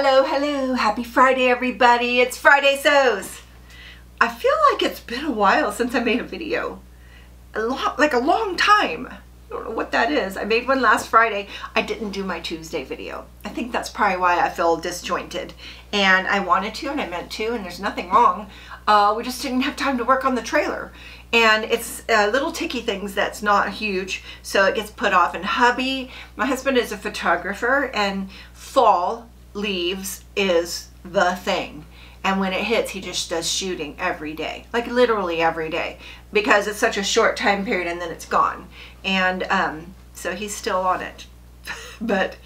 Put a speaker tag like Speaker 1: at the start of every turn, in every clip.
Speaker 1: Hello, hello, happy Friday everybody. It's Friday Sews. I feel like it's been a while since I made a video. Like a long time. I don't know what that is. I made one last Friday. I didn't do my Tuesday video. I think that's probably why I feel disjointed. And I wanted to and I meant to, and there's nothing wrong. We just didn't have time to work on the trailer. And it's little ticky things that's not huge, so it gets put off. And hubby, my husband is a photographer, and fall leaves is the thing. And when it hits, he just does shooting every day, like literally every day, because it's such a short time period and then it's gone. And so he's still on it. But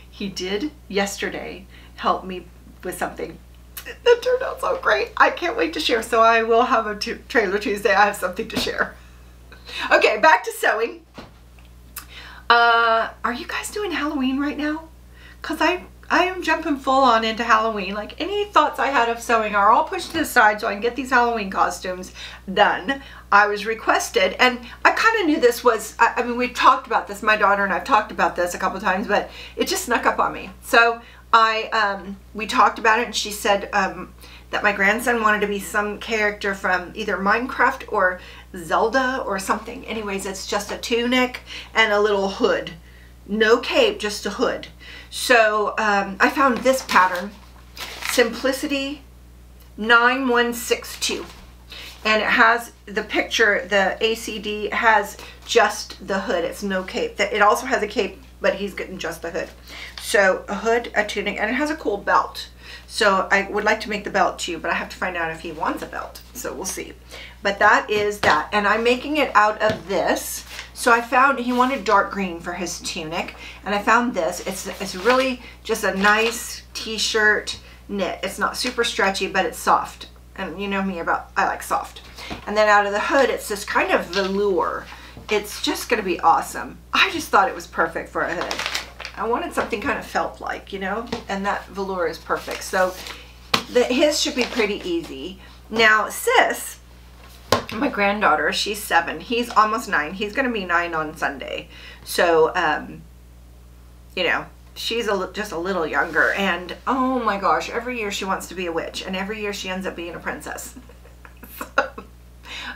Speaker 1: he did yesterday help me with something that turned out so great. I can't wait to share. So I will have a trailer Tuesday. I have something to share. Okay, back to sewing. Are you guys doing Halloween right now? Because I am jumping full on into Halloween. Like, any thoughts I had of sewing are all pushed to the side so I can get these Halloween costumes done. I was requested, and I kind of knew this was, I mean, we've talked about this, my daughter and I've talked about this a couple times, but it just snuck up on me. So we talked about it, and she said that my grandson wanted to be some character from either Minecraft or Zelda or something. Anyways, it's just a tunic and a little hood. No cape, just a hood. So I found this pattern, Simplicity 9162. And it has the picture, the ACD has just the hood. It's no cape. It also has a cape, but he's getting just the hood. So a hood, a tunic, and it has a cool belt. So I would like to make the belt too, but I have to find out if he wants a belt. So we'll see. But that is that. And I'm making it out of this. So I found he wanted dark green for his tunic. And I found this. It's really just a nice t-shirt knit. It's not super stretchy, but it's soft. And you know me about, I like soft. And then out of the hood, it's this kind of velour. It's just going to be awesome. I just thought it was perfect for a hood. I wanted something kind of felt-like, you know, and that velour is perfect. So his should be pretty easy. Now, Sis, my granddaughter, she's 7. He's almost 9. He's going to be 9 on Sunday. So, you know, she's just a little younger. And, oh my gosh, every year she wants to be a witch. And every year she ends up being a princess.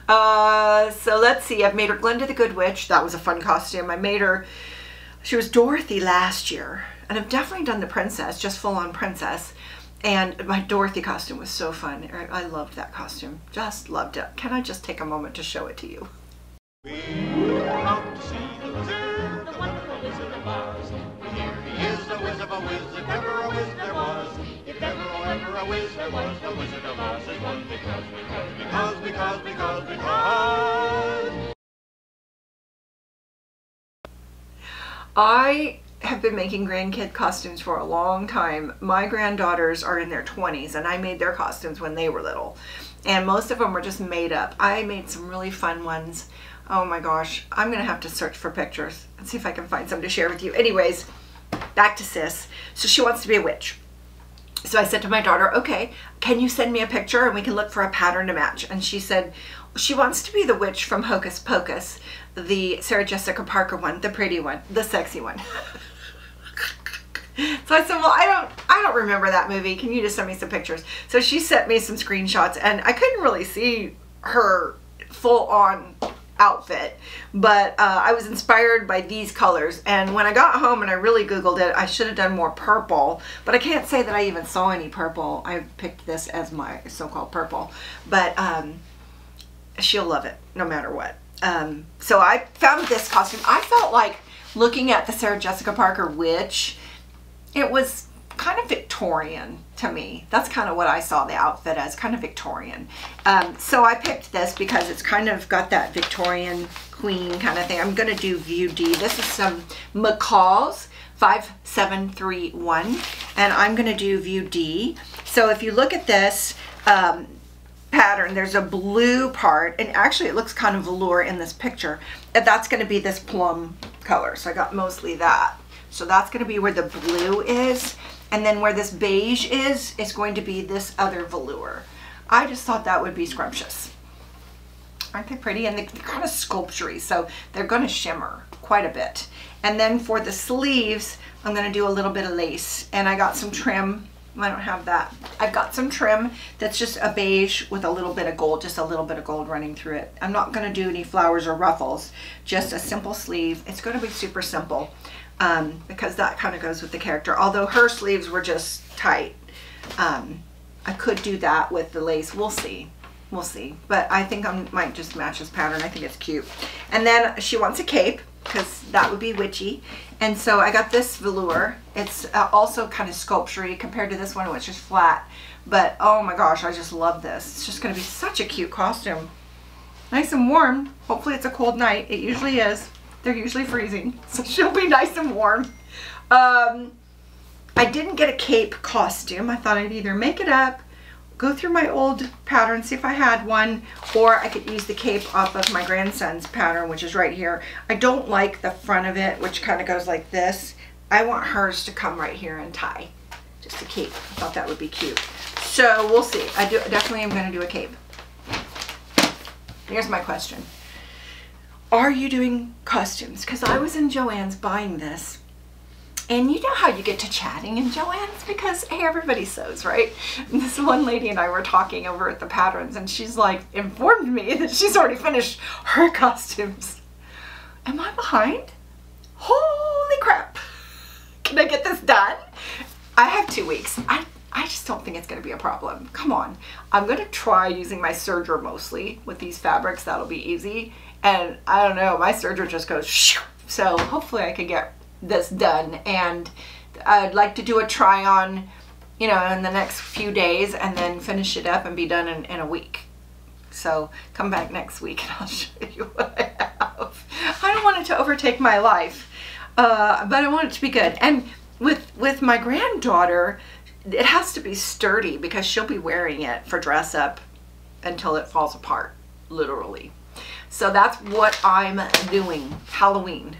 Speaker 1: So let's see. I've made her Glinda the Good Witch. That was a fun costume. I made her, she was Dorothy last year. And I've definitely done the princess, just full on princess. And my Dorothy costume was so fun. I loved that costume. Just loved it. Can I just take a moment to show it to you?
Speaker 2: We out to see the wizard, the wonderful Wizard of Oz. Here he is, the Wizard of a Wiz, if ever a Wiz there was. If ever a Wiz there was, the Wizard of Oz is one because.
Speaker 1: I have been making grandkid costumes for a long time. My granddaughters are in their 20s, and I made their costumes when they were little. And most of them were just made up. I made some really fun ones. Oh my gosh, I'm gonna have to search for pictures and see if I can find some to share with you. Anyways, back to Sis. So she wants to be a witch. So I said to my daughter, okay, can you send me a picture and we can look for a pattern to match? And she said she wants to be the witch from Hocus Pocus, the Sarah Jessica Parker one, the pretty one, the sexy one. So I said, well, I don't remember that movie. Can you just send me some pictures? So she sent me some screenshots, and I couldn't really see her full-on outfit, but I was inspired by these colors. And when I got home and I really Googled it, I should have done more purple, but I can't say that I even saw any purple. I picked this as my so-called purple, but she'll love it no matter what. So I found this costume. I felt like looking at the Sarah Jessica Parker witch, it was kind of Victorian to me. That's kind of what I saw the outfit as, kind of Victorian. So I picked this because it's kind of got that Victorian queen kind of thing. I'm going to do View D. This is some McCall's 5731, and I'm going to do View D. So if you look at this pattern, there's a blue part, and actually it looks kind of velour in this picture. And that's going to be this plum color. So I got mostly that. So that's going to be where the blue is. And then where this beige is going to be this other velour. I just thought that would be scrumptious. Aren't they pretty? And they're kind of sculptury, so they're going to shimmer quite a bit. And then for the sleeves, I'm going to do a little bit of lace. And I got some trim I don't have that. I've got some trim that's just a beige with a little bit of gold, just a little bit of gold running through it. I'm not going to do any flowers or ruffles, just a simple sleeve. It's going to be super simple because that kind of goes with the character. Although her sleeves were just tight. I could do that with the lace. We'll see. We'll see. But I think I might just match this pattern. I think it's cute. And then she wants a cape because that would be witchy. And so I got this velour. It's also kind of sculpture-y compared to this one, which is flat. But oh my gosh, I just love this. It's just going to be such a cute costume. Nice and warm. Hopefully it's a cold night. It usually is. They're usually freezing. So she'll be nice and warm. I didn't get a cape costume. I thought I'd either make it up, go through my old pattern, see if I had one, or I could use the cape off of my grandson's pattern, which is right here. I don't like the front of it, which kind of goes like this. I want hers to come right here and tie. Just a cape. I thought that would be cute. So we'll see. I definitely am going to do a cape. Here's my question. Are you doing costumes? Because I was in Joann's buying this. And you know how you get to chatting in Joann's because, hey, everybody sews, right? And this one lady and I were talking over at the patterns and she's like informed me that she's already finished her costumes. Am I behind? Holy crap. Can I get this done? I have 2 weeks. I just don't think it's going to be a problem. Come on. I'm going to try using my serger mostly with these fabrics. That'll be easy. And I don't know, my serger just goes shoo. So hopefully I can get this done, and I'd like to do a try on, you know, in the next few days and then finish it up and be done in a week. So come back next week and I'll show you what I have. I don't want it to overtake my life, but I want it to be good. And with my granddaughter, it has to be sturdy because she'll be wearing it for dress up until it falls apart, literally. So that's what I'm doing. Halloween.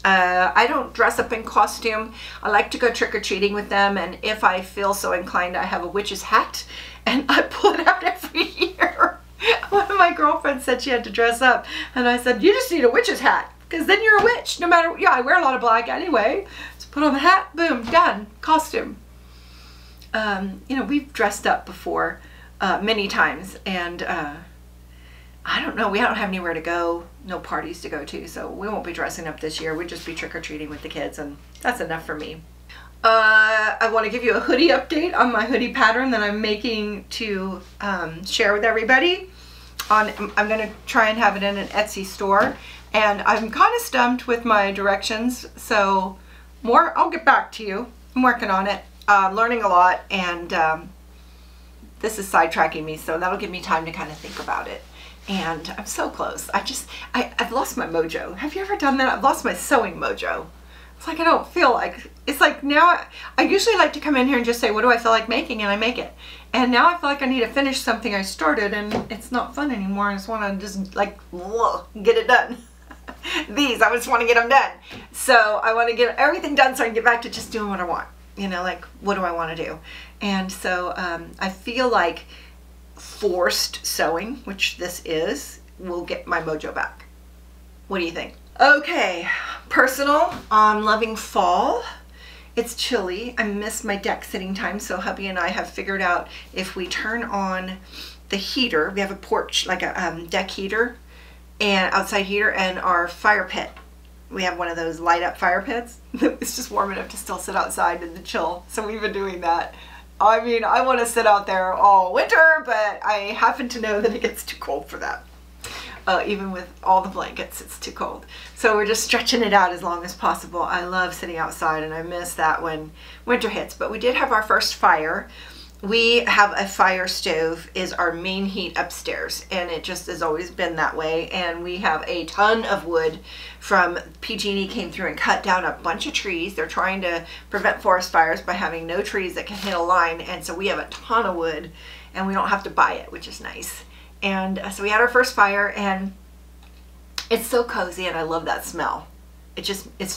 Speaker 1: I don't dress up in costume. I like to go trick-or-treating with them, and if I feel so inclined, I have a witch's hat, and I pull it out every year. One of my girlfriends said she had to dress up, and I said, you just need a witch's hat, because then you're a witch, no matter, yeah, I wear a lot of black anyway. So put on the hat, boom, done, costume. You know, we've dressed up before many times, and I don't know, we don't have anywhere to go, no parties to go to, so we won't be dressing up this year. We'll just be trick-or-treating with the kids, and that's enough for me. I want to give you a hoodie update on my hoodie pattern that I'm making to share with everybody. I'm going to try and have it in an Etsy store, and I'm kind of stumped with my directions, so I'll get back to you. I'm working on it, learning a lot, and this is sidetracking me, so that'll give me time to kind of think about it. And I'm so close. I've lost my mojo. Have you ever done that? I've lost my sewing mojo. It's like I don't feel like, it's like now, I usually like to come in here and just say, what do I feel like making? And I make it. And now I feel like I need to finish something I started, and it's not fun anymore. I just want to just like, get it done. I just want to get them done. So I want to get everything done so I can get back to just doing what I want. You know, like, what do I want to do? And so I feel like forced sewing, which this is, will get my mojo back. What do you think? Okay, personal. I'm loving fall. It's chilly. I miss my deck sitting time, so hubby and I have figured out if we turn on the heater, we have a porch, like a deck heater and outside heater, and our fire pit. We have one of those light up fire pits. It's just warm enough to still sit outside in the chill, so we've been doing that. I mean, I want to sit out there all winter, but I happen to know that it gets too cold for that. Even with all the blankets, it's too cold. So we're just stretching it out as long as possible. I love sitting outside, and I miss that when winter hits. But we did have our first fire. We have a fire stove is our main heat upstairs, and it just has always been that way. And we have a ton of wood from PG&E came through and cut down a bunch of trees. They're trying to prevent forest fires by having no trees that can hit a line, and so we have a ton of wood, and we don't have to buy it, which is nice. And so we had our first fire, and it's so cozy, and I love that smell. It's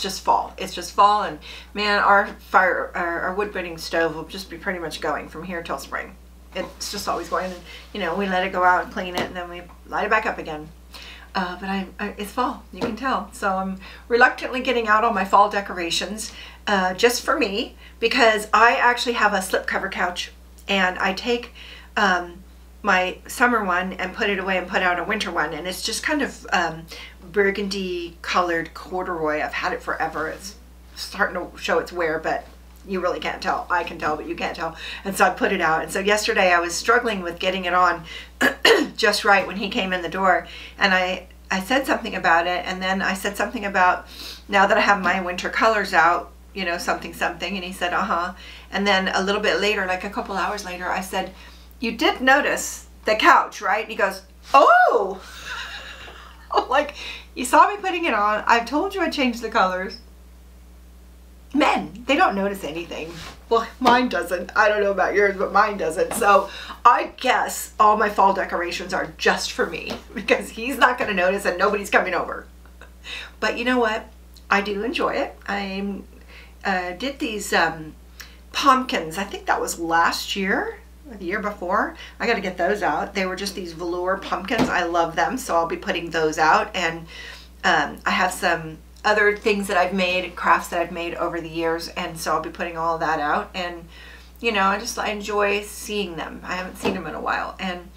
Speaker 1: just fall. It's just fall, and man, our wood burning stove will just be pretty much going from here till spring. It's just always going, and you know, we let it go out and clean it, and then we light it back up again. but it's fall, you can tell. So I'm reluctantly getting out all my fall decorations just for me, because I actually have a slipcover couch, and I take my summer one and put it away and put out a winter one, and it's just kind of burgundy colored corduroy. I've had it forever. It's starting to show its wear, but you really can't tell. I can tell, but you can't tell. And so I put it out. And so yesterday I was struggling with getting it on just right when he came in the door. And I said something about it. And then I said something about, now that I have my winter colors out, you know, something, something. And he said, uh-huh. And then a little bit later, like a couple hours later, I said, you did notice the couch, right? And he goes, oh! I'm like, you saw me putting it on. I've told you I changed the colors. Men, they don't notice anything. Well, mine doesn't. I don't know about yours, but mine doesn't. So I guess all my fall decorations are just for me, because he's not going to notice and nobody's coming over. But you know what? I do enjoy it. I did these pumpkins. I think that was last year or the year before. I got to get those out. They were just these velour pumpkins. I love them, so I'll be putting those out. And I have some other things that I've made, crafts that I've made over the years, and so I'll be putting all of that out. And you know, I enjoy seeing them. I haven't seen them in a while. And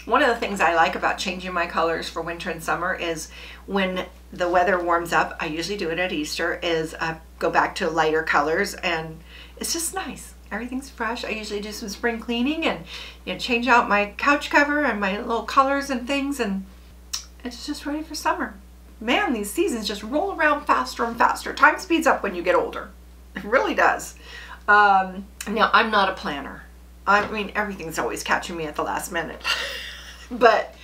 Speaker 1: one of the things I like about changing my colors for winter and summer is when the weather warms up, I usually do it at Easter, is I go back to lighter colors, and it's just nice. Everything's fresh. I usually do some spring cleaning and, you know, change out my couch cover and my little colors and things, and it's just ready for summer. Man, these seasons just roll around faster and faster. Time speeds up when you get older. It really does. Now, I'm not a planner. I mean, everything's always catching me at the last minute. But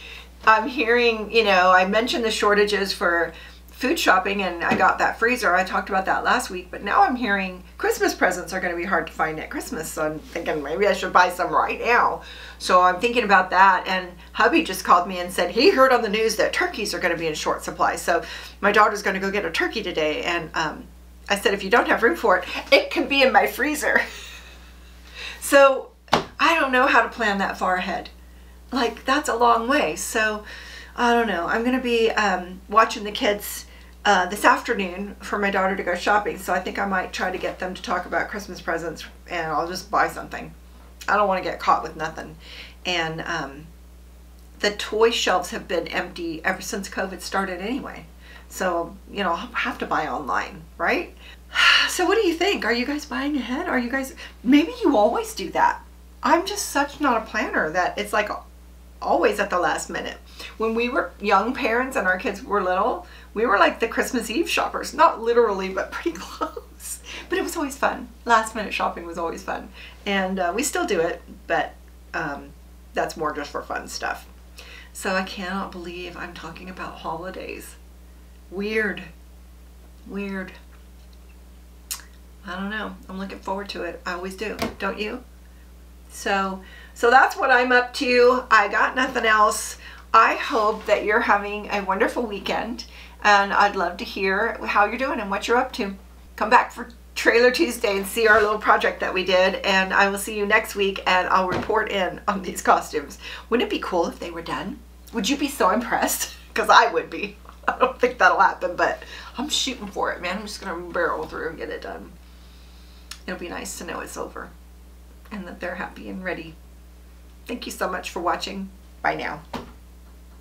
Speaker 1: I'm hearing, you know, I mentioned the shortages for food shopping, and I got that freezer. I talked about that last week, but now I'm hearing Christmas presents are going to be hard to find at Christmas. So I'm thinking maybe I should buy some right now. So I'm thinking about that. And hubby just called me and said he heard on the news that turkeys are going to be in short supply. So my daughter's going to go get a turkey today. And I said, if you don't have room for it, it can be in my freezer. So I don't know how to plan that far ahead. Like, that's a long way. So I don't know. I'm going to be watching the kids this afternoon for my daughter to go shopping. So I think I might try to get them to talk about Christmas presents, and I'll just buy something. I don't want to get caught with nothing. And the toy shelves have been empty ever since COVID started anyway. So, you know, I'll have to buy online, right? So what do you think? Are you guys buying ahead? Are you guys, maybe you always do that. I'm just such not a planner that it's like always at the last minute. When we were young parents and our kids were little, we were like the Christmas Eve shoppers. Not literally, but pretty close. But it was always fun. Last minute shopping was always fun. And we still do it, but that's more just for fun stuff. So I cannot believe I'm talking about holidays. Weird. Weird. I don't know. I'm looking forward to it. I always do. Don't you? So that's what I'm up to. I got nothing else. I hope that you're having a wonderful weekend, and I'd love to hear how you're doing and what you're up to. Come back for Trailer Tuesday and see our little project that we did, and I will see you next week, and I'll report in on these costumes. Wouldn't it be cool if they were done? Would you be so impressed? Because I would be. I don't think that'll happen, but I'm shooting for it, man. I'm just going to barrel through and get it done. It'll be nice to know it's over and that they're happy and ready. Thank you so much for watching. Bye now.